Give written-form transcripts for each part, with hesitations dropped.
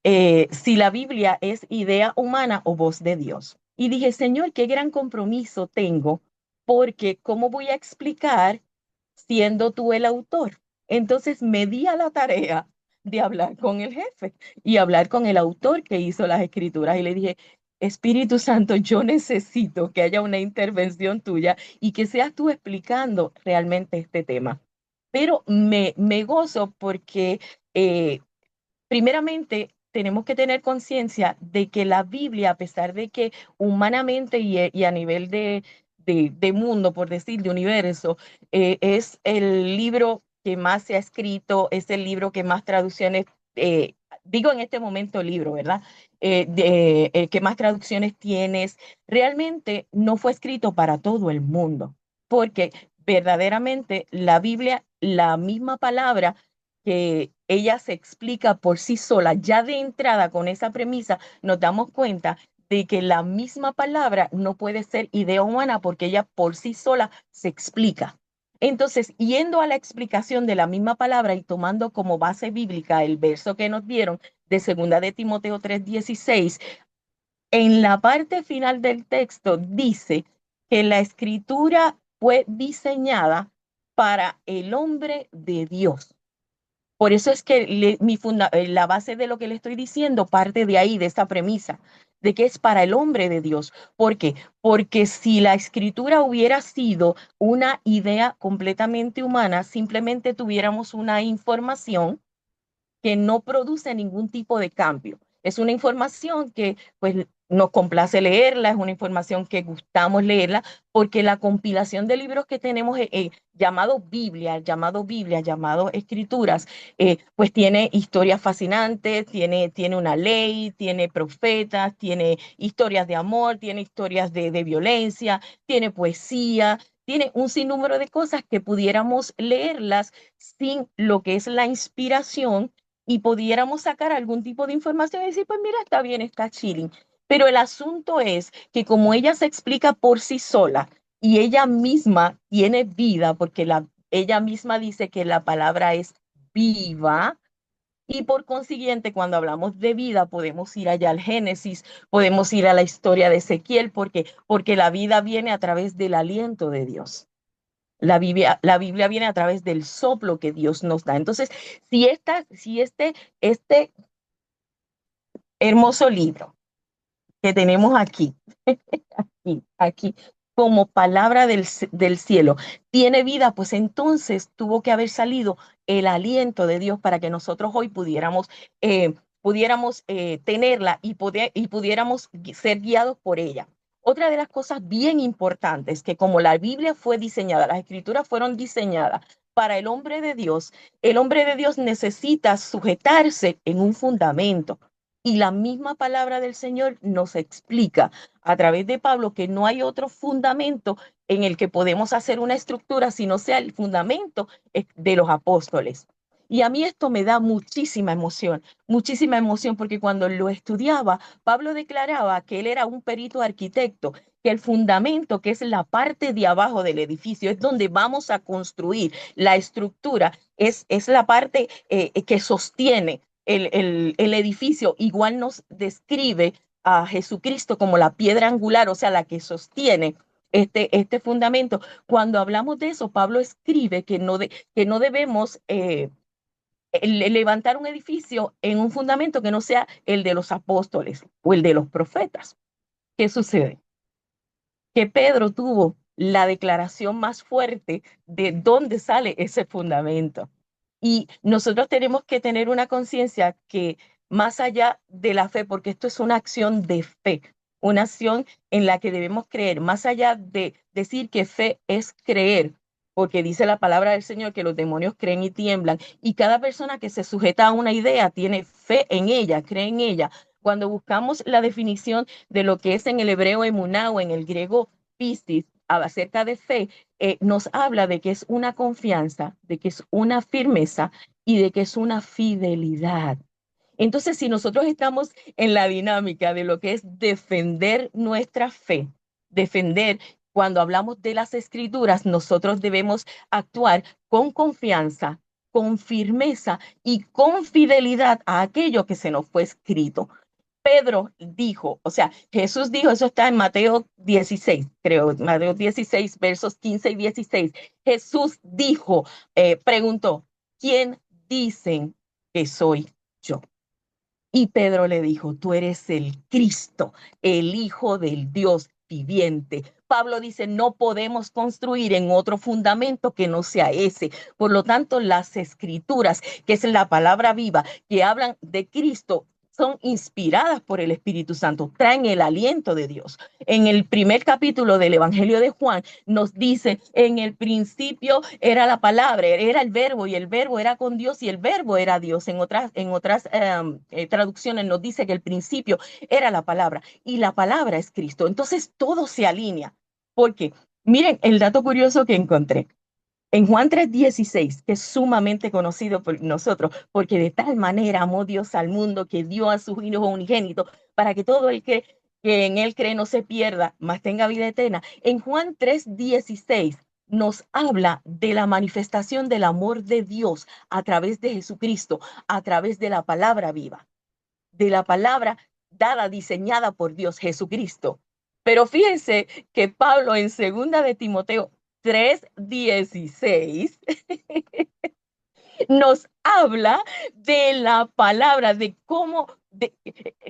si la Biblia es idea humana o voz de Dios. Y dije, Señor, qué gran compromiso tengo, porque ¿cómo voy a explicar siendo tú el autor? Entonces me di a la tarea de hablar con el jefe y hablar con el autor que hizo las escrituras y le dije, Espíritu Santo, yo necesito que haya una intervención tuya y que seas tú explicando realmente este tema. Pero me gozo porque eh, primeramente, tenemos que tener conciencia de que la Biblia, a pesar de que humanamente y a nivel de mundo, por decir, de universo, es el libro que más se ha escrito, es el libro que más traducciones, digo en este momento libro, ¿verdad? Que más traducciones tienes, realmente no fue escrito para todo el mundo, porque verdaderamente la Biblia, la misma palabra, que ella se explica por sí sola, ya de entrada con esa premisa, nos damos cuenta de que la misma palabra no puede ser idea humana porque ella por sí sola se explica. Entonces, yendo a la explicación de la misma palabra y tomando como base bíblica el verso que nos dieron de segunda de Timoteo 3:16, en la parte final del texto dice que la escritura fue diseñada para el hombre de Dios. Por eso es que la base de lo que le estoy diciendo parte de ahí, de esa premisa, de que es para el hombre de Dios. ¿Por qué? Porque si la escritura hubiera sido una idea completamente humana, simplemente tuviéramos una información que no produce ningún tipo de cambio. Es una información que pues nos complace leerla, es una información que gustamos leerla, porque la compilación de libros que tenemos llamado Escrituras, pues tiene historias fascinantes, tiene una ley, tiene profetas, tiene historias de amor, tiene historias de violencia, tiene poesía, tiene un sinnúmero de cosas que pudiéramos leerlas sin lo que es la inspiración y pudiéramos sacar algún tipo de información y decir, pues mira, está bien, está chilling. Pero el asunto es que como ella se explica por sí sola y ella misma tiene vida, porque ella misma dice que la palabra es viva, y por consiguiente, cuando hablamos de vida, podemos ir allá al Génesis, podemos ir a la historia de Ezequiel, porque la vida viene a través del aliento de Dios. La Biblia viene a través del soplo que Dios nos da. Entonces, si este hermoso libro que tenemos aquí, aquí, como palabra del cielo, tiene vida, pues entonces tuvo que haber salido el aliento de Dios para que nosotros hoy pudiéramos tenerla y pudiéramos ser guiados por ella. Otra de las cosas bien importantes que como la Biblia fue diseñada, las escrituras fueron diseñadas para el hombre de Dios necesita sujetarse en un fundamento. Y la misma palabra del Señor nos explica a través de Pablo que no hay otro fundamento en el que podemos hacer una estructura, sino sea el fundamento de los apóstoles. Y a mí esto me da muchísima emoción, porque cuando lo estudiaba, Pablo declaraba que él era un perito arquitecto, que el fundamento, que es la parte de abajo del edificio, es donde vamos a construir la estructura, es la parte que sostiene el edificio. Igual nos describe a Jesucristo como la piedra angular, o sea, la que sostiene este fundamento. Cuando hablamos de eso, Pablo escribe que no debemos levantar un edificio en un fundamento que no sea el de los apóstoles o el de los profetas. ¿Qué sucede? Que Pedro tuvo la declaración más fuerte de dónde sale ese fundamento. Y nosotros tenemos que tener una conciencia que más allá de la fe, porque esto es una acción de fe, una acción en la que debemos creer, más allá de decir que fe es creer, porque dice la palabra del Señor que los demonios creen y tiemblan, y cada persona que se sujeta a una idea tiene fe en ella, cree en ella. Cuando buscamos la definición de lo que es en el hebreo emuná o en el griego pistis acerca de fe, nos habla de que es una confianza, de que es una firmeza y de que es una fidelidad. Entonces, si nosotros estamos en la dinámica de lo que es defender nuestra fe, defender, cuando hablamos de las escrituras, nosotros debemos actuar con confianza, con firmeza y con fidelidad a aquello que se nos fue escrito. Pedro dijo, o sea, Jesús dijo, eso está en Mateo 16, creo, Mateo 16, versos 15 y 16. Jesús dijo, preguntó, ¿quién dicen que soy yo? Y Pedro le dijo, tú eres el Cristo, el Hijo del Dios viviente. Pablo dice, no podemos construir en otro fundamento que no sea ese. Por lo tanto, las escrituras, que es la palabra viva, que hablan de Cristo, son inspiradas por el Espíritu Santo, traen el aliento de Dios. En el primer capítulo del Evangelio de Juan nos dice, en el principio era la palabra, era el verbo y el verbo era con Dios y el verbo era Dios. En otras traducciones nos dice que el principio era la palabra y la palabra es Cristo. Entonces todo se alinea. Porque, miren, el dato curioso que encontré. En Juan 3:16, que es sumamente conocido por nosotros, porque de tal manera amó Dios al mundo que dio a su Hijo unigénito para que todo el que en él cree no se pierda, mas tenga vida eterna. En Juan 3:16 nos habla de la manifestación del amor de Dios a través de Jesucristo, a través de la palabra viva, de la palabra dada, diseñada por Dios, Jesucristo. Pero fíjense que Pablo en segunda de Timoteo 3:16 nos habla de la palabra, de cómo,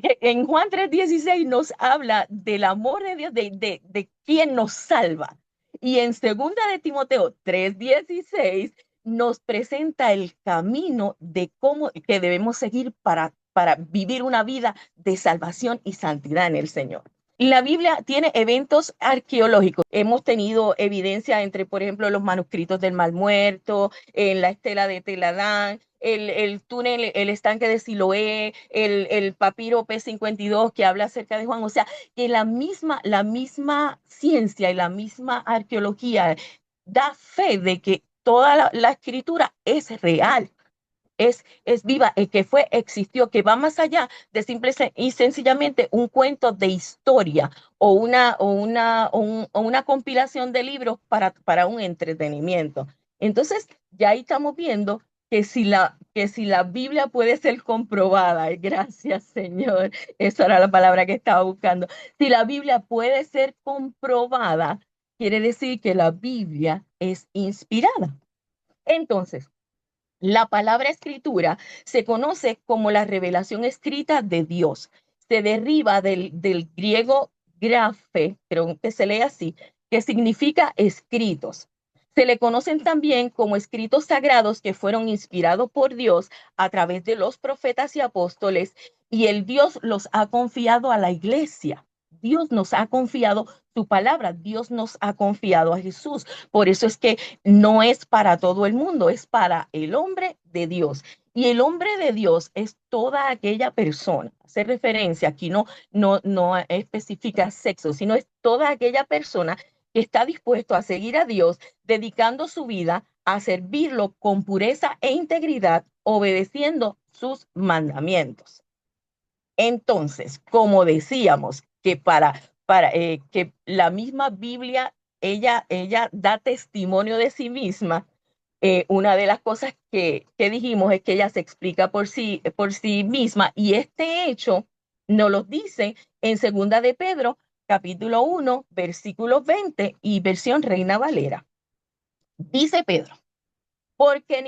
en Juan 3:16 nos habla del amor de Dios, de quien nos salva. Y en segunda de Timoteo 3:16 nos presenta el camino de cómo que debemos seguir para vivir una vida de salvación y santidad en el Señor. La Biblia tiene eventos arqueológicos. Hemos tenido evidencia entre, por ejemplo, los manuscritos del Mar Muerto, en la estela de Teladán, el túnel, el estanque de Siloé, el papiro P52 que habla acerca de Juan. O sea, que la misma ciencia y la misma arqueología da fe de que toda la escritura es real, es viva, que existió, que va más allá de simple y sencillamente un cuento de historia o una compilación de libros para un entretenimiento. Entonces, ya ahí estamos viendo que si la Biblia puede ser comprobada, gracias Señor, esa era la palabra que estaba buscando, si la Biblia puede ser comprobada, quiere decir que la Biblia es inspirada. Entonces, la palabra escritura se conoce como la revelación escrita de Dios. Se deriva del griego grafe, creo que se lee así, que significa escritos. Se le conocen también como escritos sagrados que fueron inspirados por Dios a través de los profetas y apóstoles, y el Dios los ha confiado a la iglesia. Dios nos ha confiado su palabra, Dios nos ha confiado a Jesús. Por eso es que no es para todo el mundo, es para el hombre de Dios. Y el hombre de Dios es toda aquella persona, hace referencia, aquí no especifica sexo, sino es toda aquella persona que está dispuesto a seguir a Dios, dedicando su vida a servirlo con pureza e integridad, obedeciendo sus mandamientos. Entonces, como decíamos, que la misma Biblia, ella da testimonio de sí misma. Una de las cosas que dijimos es que ella se explica por sí misma, y este hecho nos lo dice en segunda de Pedro, capítulo 1, versículos 20 y versión Reina Valera. Dice Pedro, porque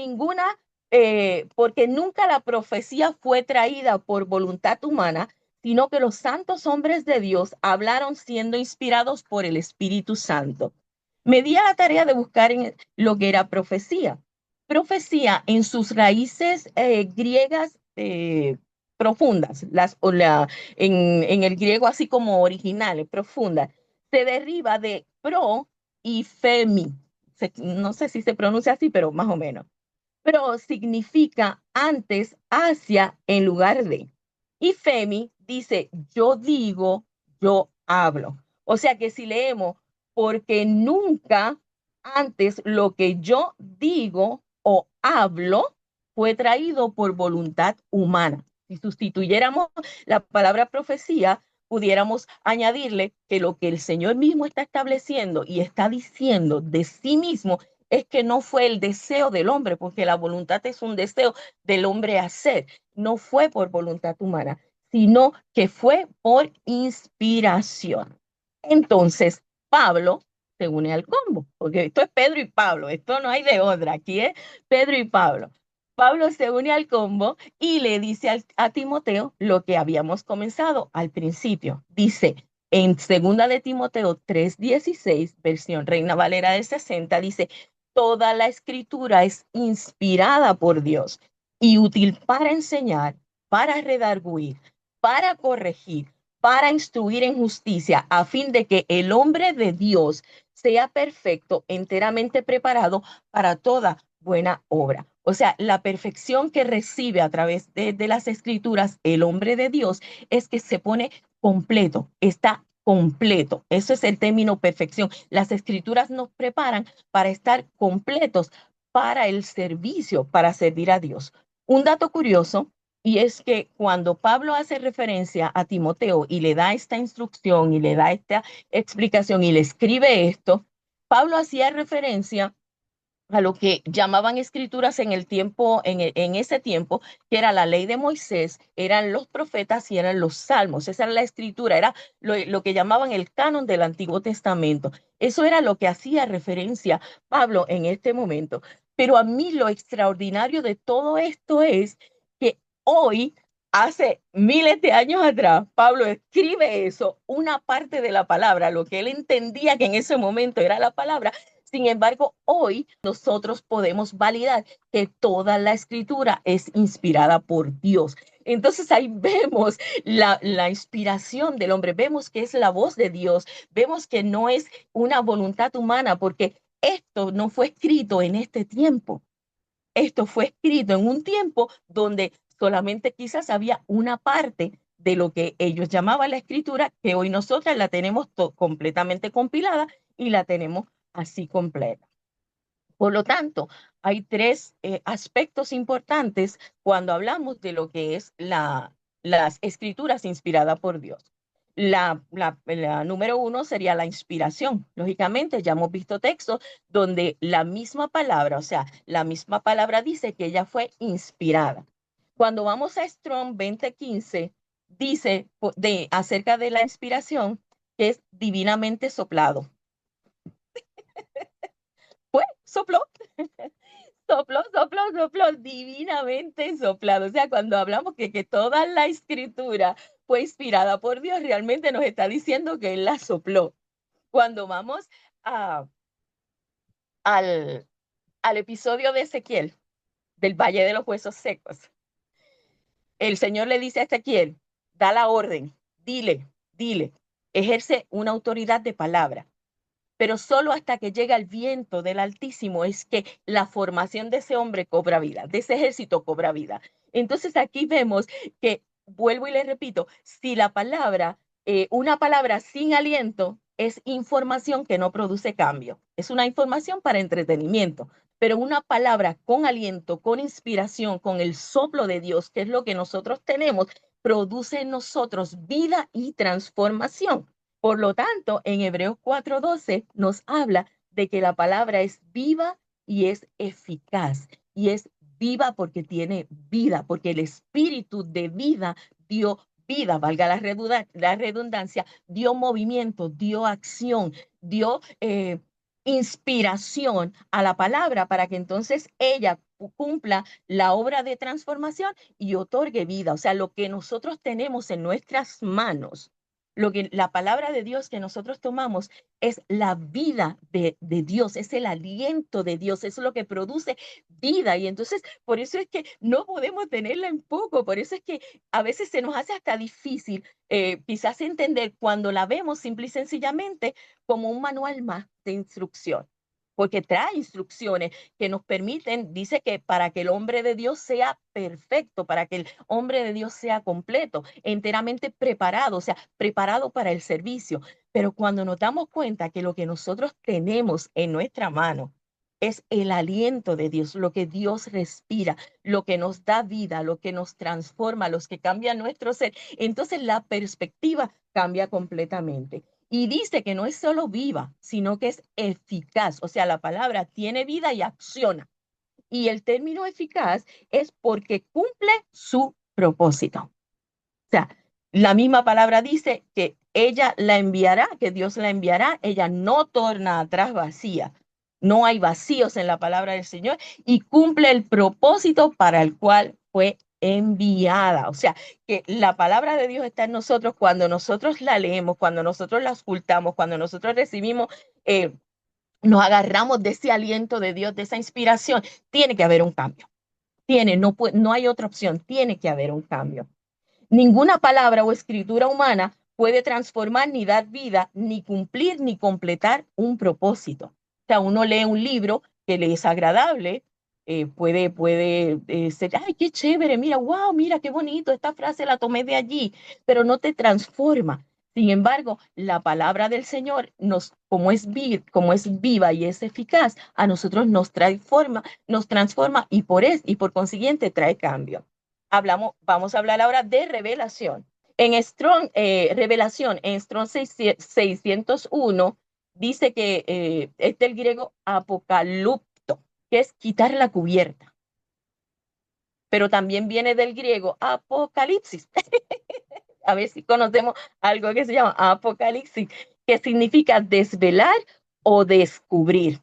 porque nunca la profecía fue traída por voluntad humana, sino que los santos hombres de Dios hablaron siendo inspirados por el Espíritu Santo. Me di a la tarea de buscar en lo que era profecía. Profecía en sus raíces griegas profundas, en el griego así como originales, profundas, se deriva de pro y femi. No sé si se pronuncia así, pero más o menos. Pero significa antes, hacia, en lugar de. Y Femi dice, yo digo, yo hablo. O sea que si leemos, porque nunca antes lo que yo digo o hablo fue traído por voluntad humana. Si sustituyéramos la palabra profecía, pudiéramos añadirle que lo que el Señor mismo está estableciendo y está diciendo de sí mismo es que no fue el deseo del hombre, porque la voluntad es un deseo del hombre hacer, no fue por voluntad humana, sino que fue por inspiración. Entonces, Pablo se une al combo, porque esto es Pedro y Pablo, esto no hay de otra, aquí es Pedro y Pablo. Pablo se une al combo y le dice a Timoteo lo que habíamos comenzado al principio. Dice en segunda de Timoteo 3:16, versión Reina Valera de 60, dice, toda la escritura es inspirada por Dios y útil para enseñar, para redarguir, para corregir, para instruir en justicia, a fin de que el hombre de Dios sea perfecto, enteramente preparado para toda buena obra. O sea, la perfección que recibe a través de las escrituras el hombre de Dios es que se pone completo, está completo. Eso es el término perfección. Las escrituras nos preparan para estar completos para el servicio, para servir a Dios. Un dato curioso, y es que cuando Pablo hace referencia a Timoteo y le da esta instrucción y le da esta explicación y le escribe esto, Pablo hacía referencia a lo que llamaban escrituras en el tiempo, en ese tiempo, que era la ley de Moisés, eran los profetas y eran los salmos. Esa era la escritura, era lo que llamaban el canon del Antiguo Testamento. Eso era lo que hacía referencia Pablo en este momento. Pero a mí lo extraordinario de todo esto es que hoy, hace miles de años atrás, Pablo escribe eso, una parte de la palabra, lo que él entendía que en ese momento era la palabra. Sin embargo, hoy nosotros podemos validar que toda la escritura es inspirada por Dios. Entonces ahí vemos la inspiración del hombre, vemos que es la voz de Dios, vemos que no es una voluntad humana, porque esto no fue escrito en este tiempo. Esto fue escrito en un tiempo donde solamente quizás había una parte de lo que ellos llamaban la escritura, que hoy nosotras la tenemos completamente compilada y la tenemos así completa. Por lo tanto, hay tres aspectos importantes cuando hablamos de lo que es las escrituras inspiradas por Dios. La número uno sería la inspiración. Lógicamente, ya hemos visto textos donde la misma palabra, o sea, la misma palabra dice que ella fue inspirada. Cuando vamos a Strong 2015, dice acerca de la inspiración que es divinamente soplado. Pues sopló. Sopló, divinamente soplado. O sea, cuando hablamos que toda la escritura fue inspirada por Dios, realmente nos está diciendo que Él la sopló. Cuando vamos a, al, al episodio de Ezequiel, del Valle de los Huesos Secos, el Señor le dice a Ezequiel, da la orden, dile, ejerce una autoridad de palabra. Pero solo hasta que llega el viento del Altísimo es que la formación de ese hombre cobra vida, de ese ejército cobra vida. Entonces aquí vemos que, vuelvo y le repito, si la palabra, una palabra sin aliento es información que no produce cambio, es una información para entretenimiento, pero una palabra con aliento, con inspiración, con el soplo de Dios, que es lo que nosotros tenemos, produce en nosotros vida y transformación. Por lo tanto, en Hebreos 4:12 nos habla de que la palabra es viva y es eficaz. Y es viva porque tiene vida, porque el espíritu de vida dio vida, valga la redundancia, dio movimiento, dio acción, dio inspiración a la palabra para que entonces ella cumpla la obra de transformación y otorgue vida. O sea, lo que nosotros tenemos en nuestras manos, lo que la palabra de Dios que nosotros tomamos es la vida de Dios, es el aliento de Dios, es lo que produce vida. Y entonces, por eso es que no podemos tenerla en poco, por eso es que a veces se nos hace hasta difícil quizás entender cuando la vemos simple y sencillamente como un manual más de instrucción, porque trae instrucciones que nos permiten, dice que para que el hombre de Dios sea perfecto, para que el hombre de Dios sea completo, enteramente preparado, o sea, preparado para el servicio. Pero cuando nos damos cuenta que lo que nosotros tenemos en nuestra mano es el aliento de Dios, lo que Dios respira, lo que nos da vida, lo que nos transforma, los que cambian nuestro ser, entonces la perspectiva cambia completamente. Y dice que no es solo viva, sino que es eficaz. O sea, la palabra tiene vida y acciona. Y el término eficaz es porque cumple su propósito. O sea, la misma palabra dice que ella la enviará, que Dios la enviará, ella no torna atrás vacía. No hay vacíos en la palabra del Señor y cumple el propósito para el cual fue enviada. O sea, que la palabra de Dios está en nosotros cuando nosotros la leemos, cuando nosotros la escuchamos, cuando nosotros recibimos, nos agarramos de ese aliento de Dios, de esa inspiración. Tiene que haber un cambio. No hay otra opción. Tiene que haber un cambio. Ninguna palabra o escritura humana puede transformar ni dar vida, ni cumplir, ni completar un propósito. O sea, uno lee un libro que le es agradable, puede ser, ay, qué chévere, mira, wow, mira, qué bonito, esta frase la tomé de allí, pero no te transforma. Sin embargo, la palabra del Señor, como es viva y es eficaz, a nosotros nos transforma y por consiguiente trae cambio. Vamos a hablar ahora de revelación. Revelación, en Strong 601, dice que es del griego apocalupto, que es quitar la cubierta, pero también viene del griego apocalipsis. A ver si conocemos algo que se llama apocalipsis, que significa desvelar o descubrir.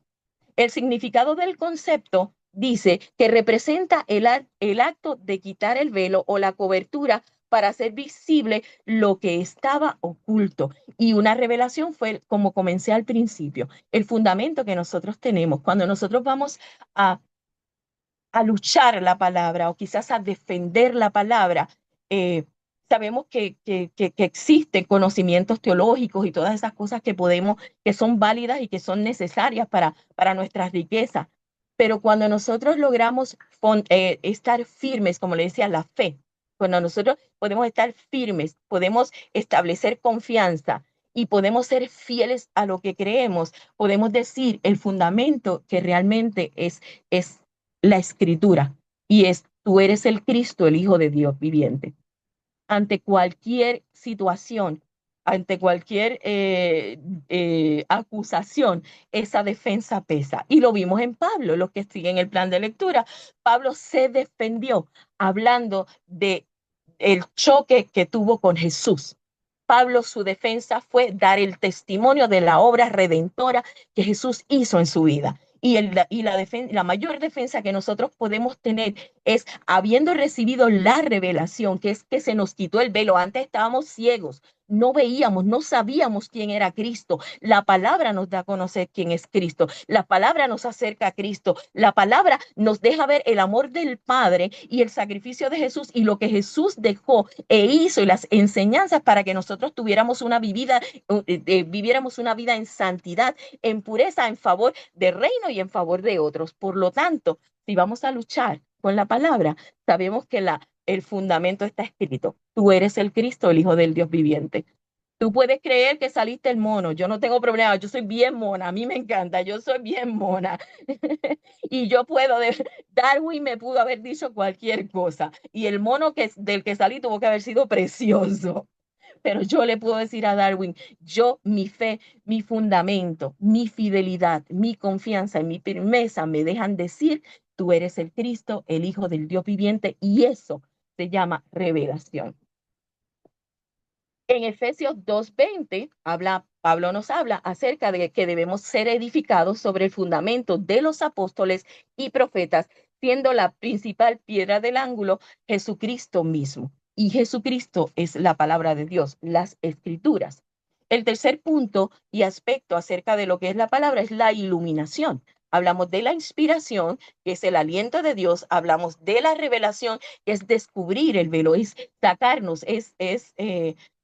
El significado del concepto dice que representa el acto de quitar el velo o la cobertura para hacer visible lo que estaba oculto. Y una revelación fue, como comencé al principio, el fundamento que nosotros tenemos. Cuando nosotros vamos a, a luchar la palabra o quizás a defender la palabra, sabemos que existen conocimientos teológicos y todas esas cosas que son válidas y que son necesarias para nuestras riquezas. Pero cuando nosotros logramos estar firmes, como le decía, la fe, cuando nosotros podemos estar firmes, podemos establecer confianza y podemos ser fieles a lo que creemos, podemos decir el fundamento que realmente es la escritura y es, tú eres el Cristo, el Hijo de Dios viviente. Ante cualquier situación, ante cualquier acusación, esa defensa pesa. Y lo vimos en Pablo, los que siguen el plan de lectura. Pablo se defendió hablando de el choque que tuvo con Jesús. Pablo, su defensa fue dar el testimonio de la obra redentora que Jesús hizo en su vida. La mayor defensa que nosotros podemos tener es habiendo recibido la revelación, que es que se nos quitó el velo. Antes estábamos ciegos, no veíamos, no sabíamos quién era Cristo. La palabra nos da a conocer quién es Cristo. La palabra nos acerca a Cristo. La palabra nos deja ver el amor del Padre y el sacrificio de Jesús y lo que Jesús dejó e hizo y las enseñanzas para que nosotros viviéramos una vida en santidad, en pureza, en favor del reino y en favor de otros. Por lo tanto, si vamos a luchar con la palabra, sabemos que el fundamento está escrito. Tú eres el Cristo, el Hijo del Dios viviente. Tú puedes creer que saliste el mono. Yo no tengo problema. Yo soy bien mona. A mí me encanta. Yo soy bien mona. Y yo Darwin me pudo haber dicho cualquier cosa. Y el mono del que salí tuvo que haber sido precioso. Pero yo le puedo decir a Darwin, mi fe, mi fundamento, mi fidelidad, mi confianza y mi firmeza me dejan decir, tú eres el Cristo, el Hijo del Dios viviente, y eso se llama revelación. En Efesios 2:20, Pablo nos habla acerca de que debemos ser edificados sobre el fundamento de los apóstoles y profetas, siendo la principal piedra del ángulo Jesucristo mismo. Y Jesucristo es la palabra de Dios, las escrituras. El tercer punto y aspecto acerca de lo que es la palabra es la iluminación. Hablamos de la inspiración, que es el aliento de Dios. Hablamos de la revelación, que es descubrir el velo, es sacarnos,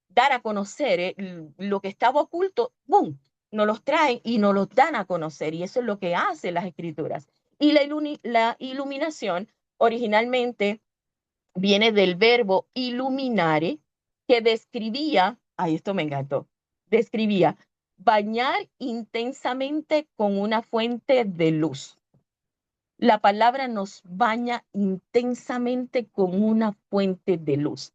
dar a conocer lo que estaba oculto, ¡boom! Nos los traen y nos los dan a conocer. Y eso es lo que hacen las escrituras. Y la iluminación originalmente viene del verbo iluminare, que describía, ay, esto me encantó, describía bañar intensamente con una fuente de luz. La palabra nos baña intensamente con una fuente de luz.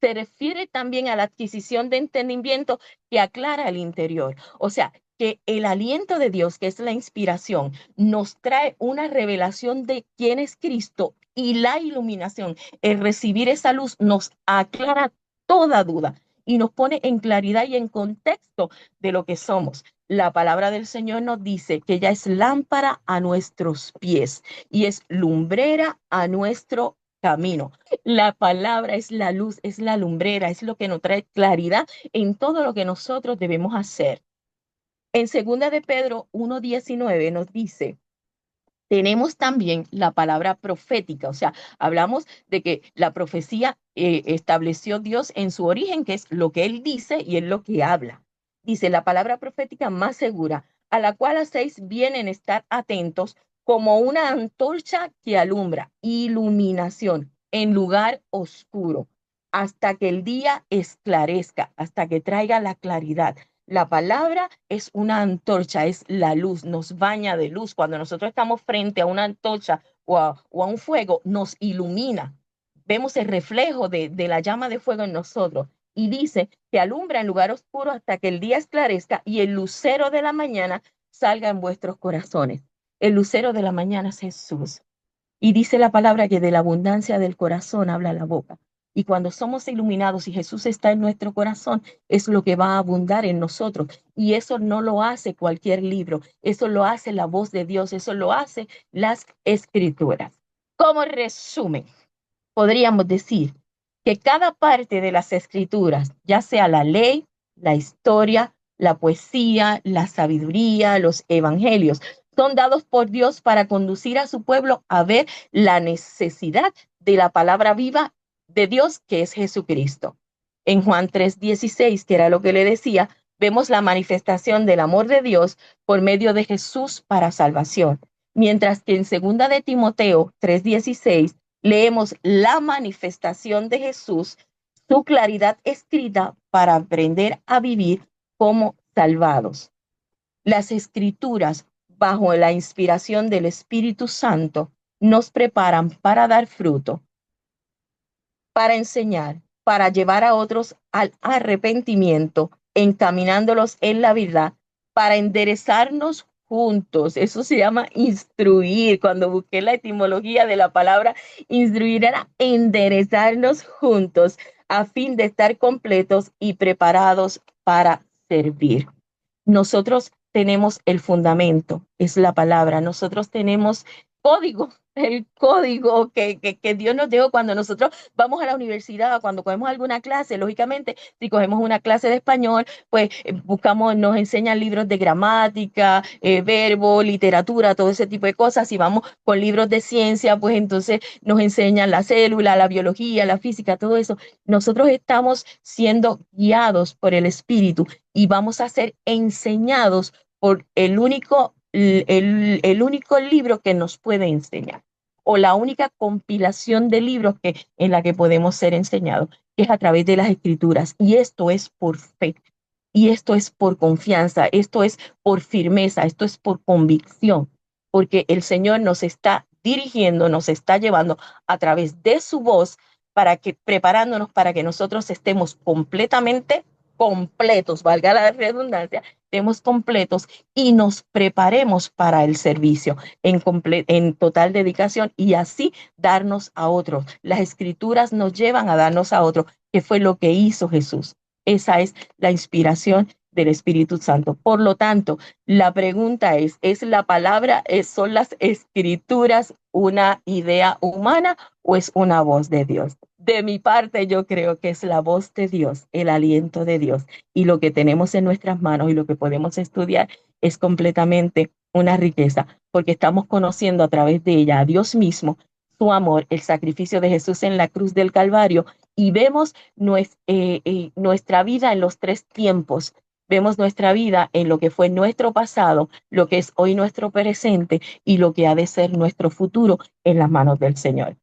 se refiere también a la adquisición de entendimiento que aclara el interior. O sea, que el aliento de Dios, que es la inspiración, nos trae una revelación de quién es Cristo, y la iluminación, el recibir esa luz, nos aclara toda duda y nos pone en claridad y en contexto de lo que somos. La palabra del Señor nos dice que ella es lámpara a nuestros pies y es lumbrera a nuestro camino. La palabra es la luz, es la lumbrera, es lo que nos trae claridad en todo lo que nosotros debemos hacer. En segunda de Pedro 1:19 nos dice, tenemos también la palabra profética, o sea, hablamos de que la profecía estableció Dios en su origen, que es lo que Él dice y es lo que habla. Dice la palabra profética más segura, a la cual hacéis bien en estar atentos como una antorcha que alumbra, iluminación en lugar oscuro, hasta que el día esclarezca, hasta que traiga la claridad. La palabra es una antorcha, es la luz, nos baña de luz. Cuando nosotros estamos frente a una antorcha o a un fuego, nos ilumina. Vemos el reflejo de la llama de fuego en nosotros. Y dice que alumbra en lugar oscuro hasta que el día esclarezca y el lucero de la mañana salga en vuestros corazones. El lucero de la mañana es Jesús. Y dice la palabra que de la abundancia del corazón habla la boca. Y cuando somos iluminados y Jesús está en nuestro corazón, es lo que va a abundar en nosotros. Y eso no lo hace cualquier libro, eso lo hace la voz de Dios, eso lo hace las escrituras. Como resumen, podríamos decir que cada parte de las escrituras, ya sea la ley, la historia, la poesía, la sabiduría, los evangelios, son dados por Dios para conducir a su pueblo a ver la necesidad de la palabra viva de Dios, que es Jesucristo. En Juan 3:16, que era lo que le decía, vemos la manifestación del amor de Dios por medio de Jesús para salvación. Mientras que en segunda de Timoteo 3:16 leemos la manifestación de Jesús, su claridad escrita para aprender a vivir como salvados. Las escrituras, bajo la inspiración del Espíritu Santo, nos preparan para dar fruto, para enseñar, para llevar a otros al arrepentimiento, encaminándolos en la verdad, para enderezarnos juntos. Eso se llama instruir. Cuando busqué la etimología de la palabra instruir, era enderezarnos juntos a fin de estar completos y preparados para servir. Nosotros tenemos el fundamento, es la palabra. Nosotros tenemos código, el código que Dios nos dio cuando nosotros vamos a la universidad, cuando cogemos alguna clase. Lógicamente, si cogemos una clase de español, pues buscamos, nos enseñan libros de gramática, verbo, literatura, todo ese tipo de cosas. Si vamos con libros de ciencia, pues entonces nos enseñan la célula, la biología, la física, todo eso. Nosotros estamos siendo guiados por el Espíritu y vamos a ser enseñados por el único libro que nos puede enseñar, o la única compilación de libros en la que podemos ser enseñados, que es a través de las escrituras. Y esto es por fe, y esto es por confianza, esto es por firmeza, esto es por convicción, porque el Señor nos está dirigiendo, nos está llevando a través de su voz preparándonos para que nosotros estemos completamente completos, valga la redundancia, estemos completos y nos preparemos para el servicio en total dedicación y así darnos a otros. Las escrituras nos llevan a darnos a otros, que fue lo que hizo Jesús. Esa es la inspiración del Espíritu Santo. Por lo tanto, la pregunta ¿es la palabra, son las escrituras una idea humana o es una voz de Dios? De mi parte, yo creo que es la voz de Dios, el aliento de Dios. Y lo que tenemos en nuestras manos y lo que podemos estudiar es completamente una riqueza, porque estamos conociendo a través de ella a Dios mismo, su amor, el sacrificio de Jesús en la cruz del Calvario, y vemos nuestra vida en los tres tiempos. Vemos nuestra vida en lo que fue nuestro pasado, lo que es hoy nuestro presente y lo que ha de ser nuestro futuro en las manos del Señor.